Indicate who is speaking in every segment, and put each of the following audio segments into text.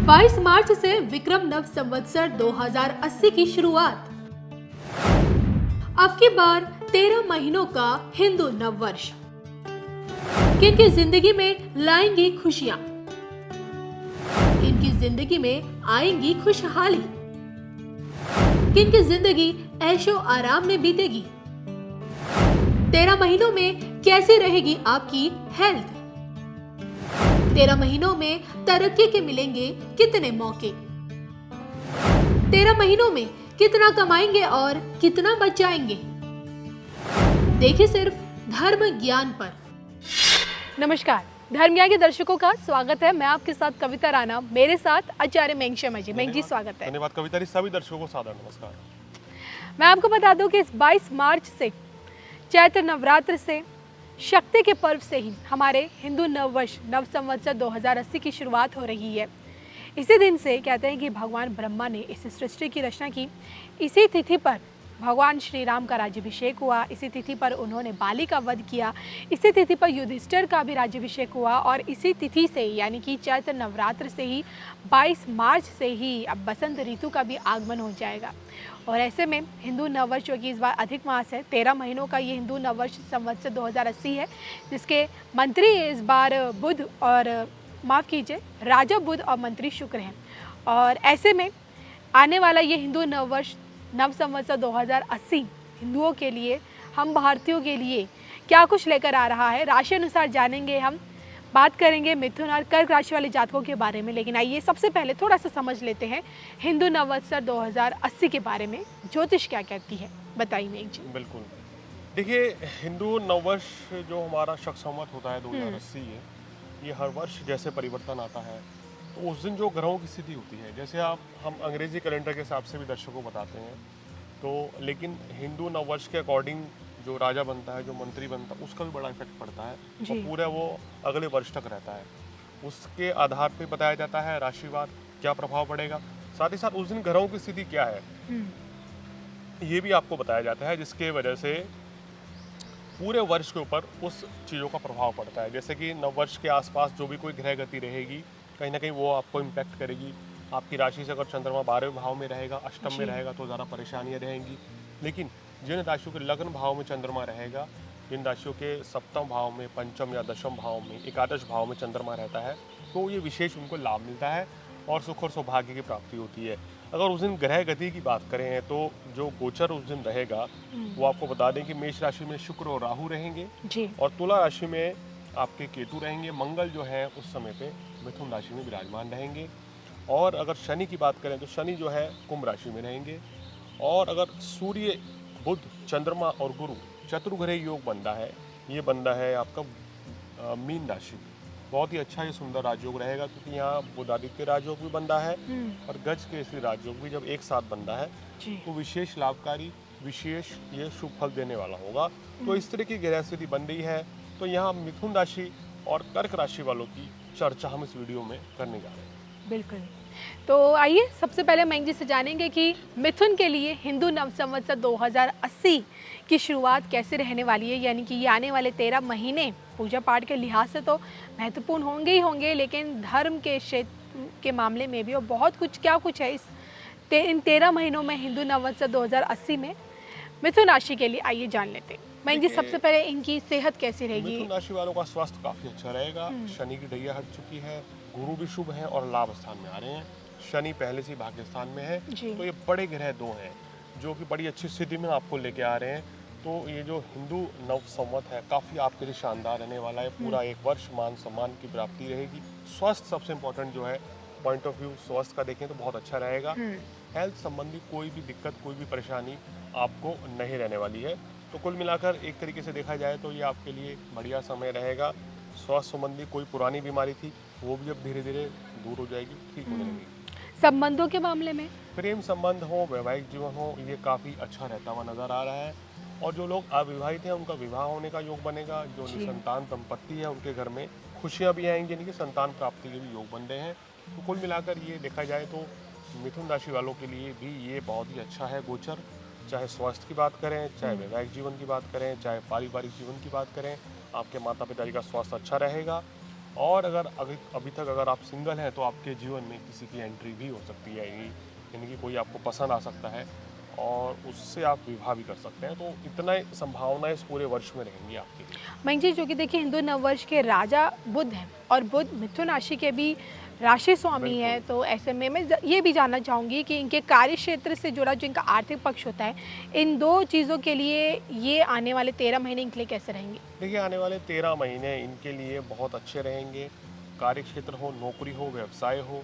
Speaker 1: 22 मार्च से विक्रम नव संवत्सर 2080 की शुरुआत। अब की बार 13 महीनों का हिंदू नव वर्ष किनकी जिंदगी में लाएंगी खुशियां, किनकी जिंदगी में आएंगी खुशहाली, किनकी जिंदगी ऐशो आराम में बीतेगी। 13 महीनों में कैसी रहेगी आपकी हेल्थ। 13 महीनों में तरक्की के मिलेंगे कितने मौके। 13 महीनों में कितना कमाएंगे और कितना बचाएंगे। देखिए सिर्फ धर्म ज्ञान पर। नमस्कार, धर्म ज्ञान के दर्शकों का स्वागत है। मैं आपके साथ कविता राणा, मेरे साथ आचार्य मेंग शर्मा जी। मेंग जी स्वागत है।
Speaker 2: धन्यवाद कविता जी। सभी दर्शकों को सादर नमस्कार।
Speaker 1: मैं आपको बता दूं कि इस 22 मार्च से चैत्र नवरात्र से शक्ति के पर्व से ही हमारे हिंदू नववर्ष नव संवत्सर 2080 की शुरुआत हो रही है। इसी दिन से कहते हैं कि भगवान ब्रह्मा ने इस सृष्टि की रचना की। इसी तिथि पर भगवान श्री राम का राज्याभिषेक हुआ। इसी तिथि पर उन्होंने बाली का वध किया। इसी तिथि पर युधिष्ठिर का भी राज्याभिषेक हुआ और इसी तिथि से यानी कि चैत्र नवरात्र से ही 22 मार्च से ही अब बसंत ऋतु का भी आगमन हो जाएगा। और ऐसे में हिंदू नववर्ष जो कि इस बार अधिक मास है, 13 महीनों का ये हिंदू नववर्ष संवत्सर 2080 है, जिसके मंत्री इस बार बुध और माफ़ कीजिए राजा बुध और मंत्री शुक्र हैं। और ऐसे में आने वाला ये हिंदू नववर्ष नव संवत्सर 2080 हिंदुओं के लिए, हम भारतीयों के लिए क्या कुछ लेकर आ रहा है, राशि अनुसार जानेंगे। हम बात करेंगे मिथुन और कर्क राशि वाले जातकों के बारे में, लेकिन आइए सबसे पहले थोड़ा सा समझ लेते हैं हिंदू नववत्सर 2080 के बारे में। ज्योतिष क्या कहती है, बताइए मेघ जी।
Speaker 2: बिल्कुल, देखिए हिंदू नववर्ष जो हमारा शक संवत होता है 2080 है, ये हर वर्ष जैसे परिवर्तन आता है तो उस दिन जो ग्रहों की स्थिति होती है, जैसे हम अंग्रेजी कैलेंडर के हिसाब से भी दर्शकों को बताते हैं तो, लेकिन हिंदू नववर्ष के अकॉर्डिंग जो राजा बनता है, जो मंत्री बनता है, उसका भी बड़ा इफेक्ट पड़ता है और पूरा वो अगले वर्ष तक रहता है। उसके आधार पे बताया जाता है राशिवार क्या प्रभाव पड़ेगा, साथ ही साथ उस दिन ग्रहों की स्थिति क्या है ये भी आपको बताया जाता है, जिसके वजह से पूरे वर्ष के ऊपर उस चीज़ों का प्रभाव पड़ता है। जैसे कि नववर्ष के आसपास जो भी कोई ग्रह गति रहेगी, कहीं ना कहीं वो आपको इम्पैक्ट करेगी। आपकी राशि से अगर चंद्रमा 12वें भाव में रहेगा, अष्टम में रहेगा तो ज़्यादा परेशानियाँ रहेंगी। लेकिन जिन राशियों के लग्न भाव में चंद्रमा रहेगा, जिन राशियों के सप्तम भाव में, पंचम या दशम भाव में, एकादश भाव में चंद्रमा रहता है, तो ये विशेष उनको लाभ मिलता है और सुख और सौभाग्य की प्राप्ति होती है। अगर उस दिन ग्रह गति की बात करें तो जो गोचर उस दिन रहेगा वो आपको बता दें कि मेष राशि में शुक्र और राहु रहेंगे जी। और तुला राशि में आपके केतु रहेंगे। मंगल जो है उस समय पे मिथुन राशि में विराजमान रहेंगे। और अगर शनि की बात करें तो शनि जो है कुंभ राशि में रहेंगे। और अगर सूर्य, बुध, चंद्रमा और गुरु चतुर्ग्रह योग बनता है, ये बनता है आपका मीन राशि। बहुत ही अच्छा, ये सुंदर राजयोग रहेगा क्योंकि यहाँ बुधादित्य राजयोग भी बनता है और गज केसरी राजयोग भी जब एक साथ बनता है तो विशेष लाभकारी, विशेष ये शुभ फल देने वाला होगा। तो इस तरह की ग्रह स्थिति बन रही है। तो यहाँ मिथुन राशि और कर्क राशि वालों की चर्चा हम इस वीडियो में करने जा रहे हैं।
Speaker 1: बिल्कुल, तो आइए सबसे पहले मेंग जी से जानेंगे कि मिथुन के लिए हिंदू नव संवत्सर 2080 की शुरुआत कैसे रहने वाली है। यानी कि ये आने वाले 13 महीने पूजा पाठ के लिहाज से तो महत्वपूर्ण होंगे ही होंगे, लेकिन धर्म के क्षेत्र के मामले में भी और बहुत कुछ क्या कुछ है इन 13 महीनों में हिंदू नववत्सर 2080 में मिथुन राशि के लिए। आइए जान लेते हैं मेंग जी, सबसे पहले इनकी सेहत कैसी रहेगी।
Speaker 2: मिथुन राशि वालों का स्वास्थ्य काफी अच्छा रहेगा। शनि की ढैया हट चुकी है, गुरु भी शुभ है और लाभ स्थान में आ रहे हैं। शनि पहले से भाग्य स्थान में है, तो ये बड़े ग्रह दो हैं जो कि बड़ी अच्छी स्थिति में आपको लेके आ रहे हैं। तो ये जो हिंदू नव संवत है काफ़ी आपके लिए शानदार रहने वाला है। पूरा एक वर्ष मान सम्मान की प्राप्ति रहेगी। स्वास्थ्य सबसे इम्पोर्टेंट जो है, पॉइंट ऑफ व्यू स्वास्थ्य का देखें तो बहुत अच्छा रहेगा। हेल्थ संबंधी कोई भी दिक्कत, कोई भी परेशानी आपको नहीं रहने वाली है। तो कुल मिलाकर एक तरीके से देखा जाए तो ये आपके लिए बढ़िया समय रहेगा। स्वास्थ्य संबंधी कोई पुरानी बीमारी थी वो भी अब धीरे धीरे दूर हो जाएगी, ठीक होने लगेगी।
Speaker 1: संबंधों के मामले में,
Speaker 2: प्रेम संबंध हो, वैवाहिक जीवन हो, ये काफ़ी अच्छा रहता हुआ नजर आ रहा है। और जो लोग अविवाहित हैं उनका विवाह होने का योग बनेगा। जो निसंतान दंपत्ति है उनके घर में खुशियाँ भी आएंगी, यानी कि संतान प्राप्ति के भी योग बन रहे हैं। तो कुल मिलाकर ये देखा जाए तो मिथुन राशि वालों के लिए भी ये बहुत ही अच्छा है गोचर। चाहे स्वास्थ्य की बात करें, चाहे वैवाहिक जीवन की बात करें, चाहे पारिवारिक जीवन की बात करें, आपके माता पिता जी का स्वास्थ्य अच्छा रहेगा। और अभी तक अगर आप सिंगल हैं तो आपके जीवन में किसी की एंट्री भी हो सकती है, यानी कि कोई आपको पसंद आ सकता है और उससे आप विवाह भी कर सकते हैं। तो इतना संभावनाएं इस पूरे वर्ष में रहेंगी आपके लिए।
Speaker 1: मयंक जी, जो कि देखिए हिंदू नववर्ष के राजा बुध हैं और बुध मिथुन राशि के भी राशि स्वामी है, तो ऐसे में मैं ये भी जानना चाहूँगी कि इनके कार्य क्षेत्र से जुड़ा जो इनका आर्थिक पक्ष होता है, इन दो चीज़ों के लिए ये आने वाले 13 महीने इनके लिए कैसे रहेंगे?
Speaker 2: देखिए, आने वाले 13 महीने इनके लिए बहुत अच्छे रहेंगे। कार्य क्षेत्र हो, नौकरी हो, व्यवसाय हो,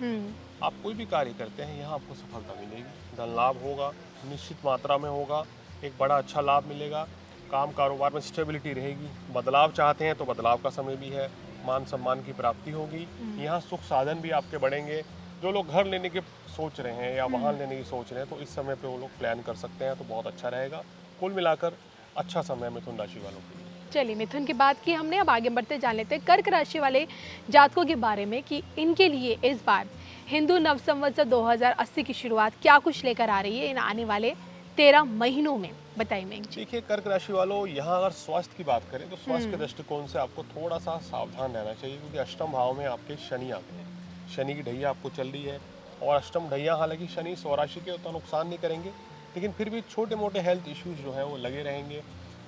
Speaker 2: आप कोई भी कार्य करते हैं यहाँ आपको सफलता मिलेगी। धन लाभ होगा, निश्चित मात्रा में होगा, एक बड़ा अच्छा लाभ मिलेगा। काम कारोबार में स्टेबिलिटी रहेगी। बदलाव चाहते हैं तो बदलाव का समय भी है। मान सम्मान की प्राप्ति होगी। यहाँ सुख साधन भी आपके बढ़ेंगे। जो लोग घर लेने के सोच रहे हैं या वाहन लेने की सोच रहे हैं, तो इस समय पे वो लोग प्लान कर सकते हैं, तो बहुत अच्छा रहेगा। कुल मिलाकर अच्छा समय मिथुन राशि वालों के लिए।
Speaker 1: चलिए, मिथुन की बात की हमने, अब आगे बढ़ते जान लेते हैं कर्क राशि वाले जातकों के बारे में कि इनके लिए इस बार हिंदू नव संवत्सर 2080 की शुरुआत क्या कुछ लेकर आ रही है इन आने वाले 13 महीनों में, बताइए मयंक जी।
Speaker 2: देखिए, कर्क राशि वालों, यहाँ अगर स्वास्थ्य की बात करें तो स्वास्थ्य के दृष्टिकोण से आपको थोड़ा सा सावधान रहना चाहिए, क्योंकि अष्टम भाव में आपके शनि आते हैं। शनि की ढैया आपको चल रही है और अष्टम ढैया, हालांकि शनि स्वराशि के उतना नुकसान नहीं करेंगे, लेकिन फिर भी छोटे मोटे हेल्थ इश्यूज जो हैं वो लगे रहेंगे।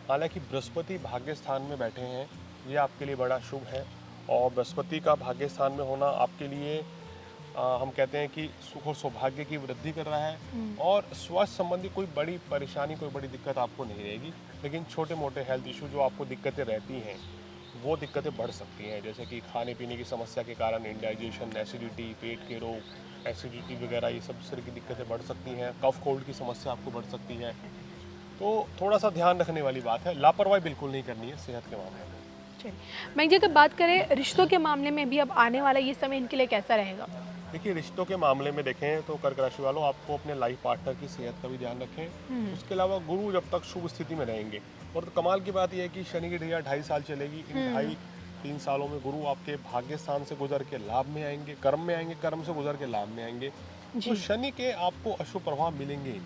Speaker 2: हालांकि बृहस्पति भाग्य स्थान में बैठे हैं, ये आपके लिए बड़ा शुभ है। और बृहस्पति का भाग्य स्थान में होना आपके लिए हम कहते हैं कि सुख और सौभाग्य की वृद्धि कर रहा है। और स्वास्थ्य संबंधी कोई बड़ी परेशानी, कोई बड़ी दिक्कत आपको नहीं रहेगी, लेकिन छोटे मोटे हेल्थ इशू जो आपको दिक्कतें रहती हैं वो दिक्कतें बढ़ सकती हैं, जैसे कि खाने पीने की समस्या के कारण इंडाइजेशन, एसिडिटी, पेट के रोग, एसिडिटी वगैरह, ये सब तरह की दिक्कतें बढ़ सकती हैं। कफ कोल्ड की समस्या आपको बढ़ सकती है, तो थोड़ा सा ध्यान रखने वाली बात है। लापरवाही बिल्कुल नहीं करनी है सेहत के मामले में।
Speaker 1: चलिए मयंक जी, अगर बात करें रिश्तों के मामले में भी अब आने वाला ये समय इनके लिए कैसा रहेगा?
Speaker 2: देखिए, रिश्तों के मामले में देखें तो कर्क राशि वालों, आपको अपने लाइफ पार्टनर की सेहत का भी ध्यान रखें। उसके अलावा गुरु जब तक शुभ स्थिति में रहेंगे, और तो कमाल की बात यह है कि शनि की ढैया 2.5 साल चलेगी। इन 2.5-3 सालों में गुरु आपके भाग्य स्थान से गुजर के लाभ में आएंगे, कर्म में आएंगे, कर्म से गुजर के लाभ में आएंगे। तो शनि के आपको अशुभ प्रभाव मिलेंगे ही।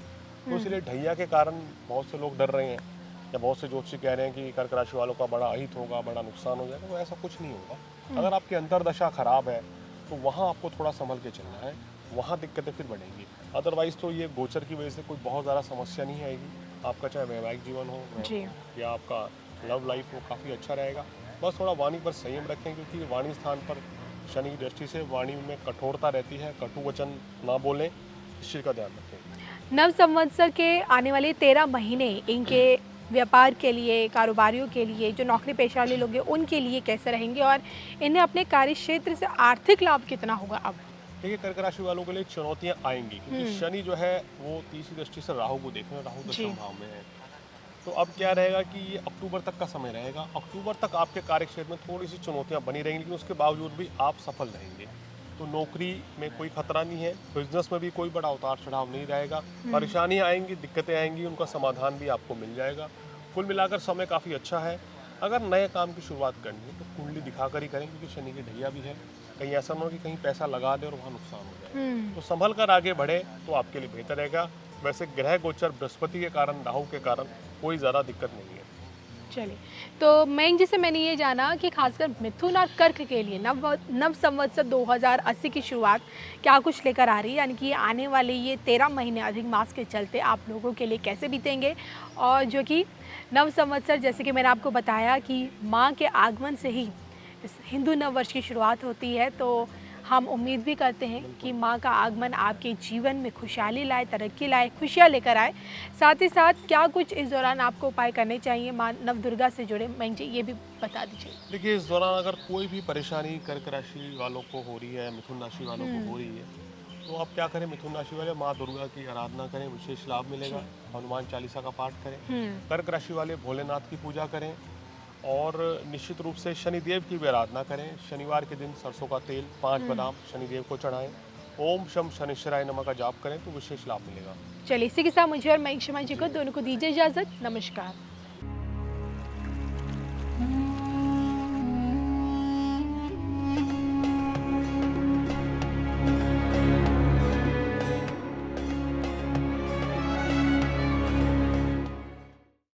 Speaker 2: तो इसलिए ढैया के कारण बहुत से लोग डर रहे हैं, या बहुत से ज्योतिषी कह रहे हैं कि कर्क राशि वालों का बड़ा अहित होगा, बड़ा नुकसान हो जाएगा। तो ऐसा कुछ नहीं होगा। अगर आपकी अंतर्दशा खराब है तो वहाँ आपको थोड़ा संभल के चलना है, वहाँ दिक्कतें फिर बढ़ेंगी। अदरवाइज तो ये गोचर की वजह से कोई बहुत ज़्यादा समस्या नहीं आएगी। आपका चाहे वैवाहिक जीवन हो या आपका लव लाइफ हो, काफ़ी अच्छा रहेगा। बस थोड़ा वाणी पर संयम रखें, क्योंकि वाणी स्थान पर शनि की दृष्टि से वाणी में कठोरता रहती है। कटु वचन ना बोलें, इस चीज़ का ध्यान रखें।
Speaker 1: नव संवत्सर के आने वाले 13 महीने इनके व्यापार के लिए, कारोबारियों के लिए, जो नौकरी पेशा वाले लोग हैं उनके लिए कैसे रहेंगे, और इन्हें अपने कार्य क्षेत्र से आर्थिक लाभ कितना होगा? अब
Speaker 2: देखिए, कर्क राशि वालों के लिए चुनौतियां आएंगी, क्योंकि शनि जो है वो तीसरी दृष्टि से राहु को देख रहे हैं, राहु दशम भाव में है। तो अब क्या रहेगा कि ये अक्टूबर तक का समय रहेगा। अक्टूबर तक आपके कार्य क्षेत्र में थोड़ी सी चुनौतियां बनी रहेंगी, लेकिन उसके बावजूद भी आप सफल रहेंगे। तो नौकरी में कोई खतरा नहीं है, बिजनेस में भी कोई बड़ा उतार चढ़ाव नहीं रहेगा। परेशानियां आएंगी, दिक्कतें आएंगी, उनका समाधान भी आपको मिल जाएगा। कुल मिलाकर समय काफ़ी अच्छा है। अगर नए काम की शुरुआत करनी है तो कुंडली दिखाकर ही करें, क्योंकि शनि की ढैया भी है। कहीं ऐसा ना हो कि कहीं पैसा लगा दे और वहाँ नुकसान हो जाए। तो संभल कर आगे बढ़े तो आपके लिए बेहतर रहेगा। वैसे ग्रह गोचर बृहस्पति के कारण, राहु के कारण कोई ज़्यादा दिक्कत नहीं है।
Speaker 1: चलिए, तो मयंक जी से मैंने ये जाना कि खासकर मिथुन और कर्क के लिए नव संवत्सर 2080 की शुरुआत क्या कुछ लेकर आ रही है, यानी कि आने वाले ये 13 महीने अधिक मास के चलते आप लोगों के लिए कैसे बीतेंगे। और जो कि नव संवत्सर, जैसे कि मैंने आपको बताया कि माँ के आगमन से ही इस हिंदू नव वर्ष की शुरुआत होती है, तो हम उम्मीद भी करते हैं कि माँ का आगमन आपके जीवन में खुशहाली लाए, तरक्की लाए, खुशियाँ लेकर आए। साथ ही साथ क्या कुछ इस दौरान आपको उपाय करने चाहिए माँ नव दुर्गा से जुड़े, मयंक जी ये भी बता दीजिए।
Speaker 2: देखिए, इस दौरान अगर कोई भी परेशानी कर्क राशि वालों को हो रही है, मिथुन राशि वालों को हो रही है, तो आप क्या करें, मिथुन राशि वाले माँ दुर्गा की आराधना करें, विशेष लाभ मिलेगा। हनुमान चालीसा का पाठ करें। कर्क राशि वाले भोलेनाथ की पूजा करें, और निश्चित रूप से शनिदेव की भी आराधना करें। शनिवार के दिन सरसों का तेल, 5 बादाम शनिदेव को चढ़ाएं। ओम शम शनिश्चराय नमः का जाप करें तो विशेष लाभ मिलेगा।
Speaker 1: चलिए, इसी के साथ मुझे और मयंक शर्मा जी को दोनों को दीजिए इजाज़त। नमस्कार।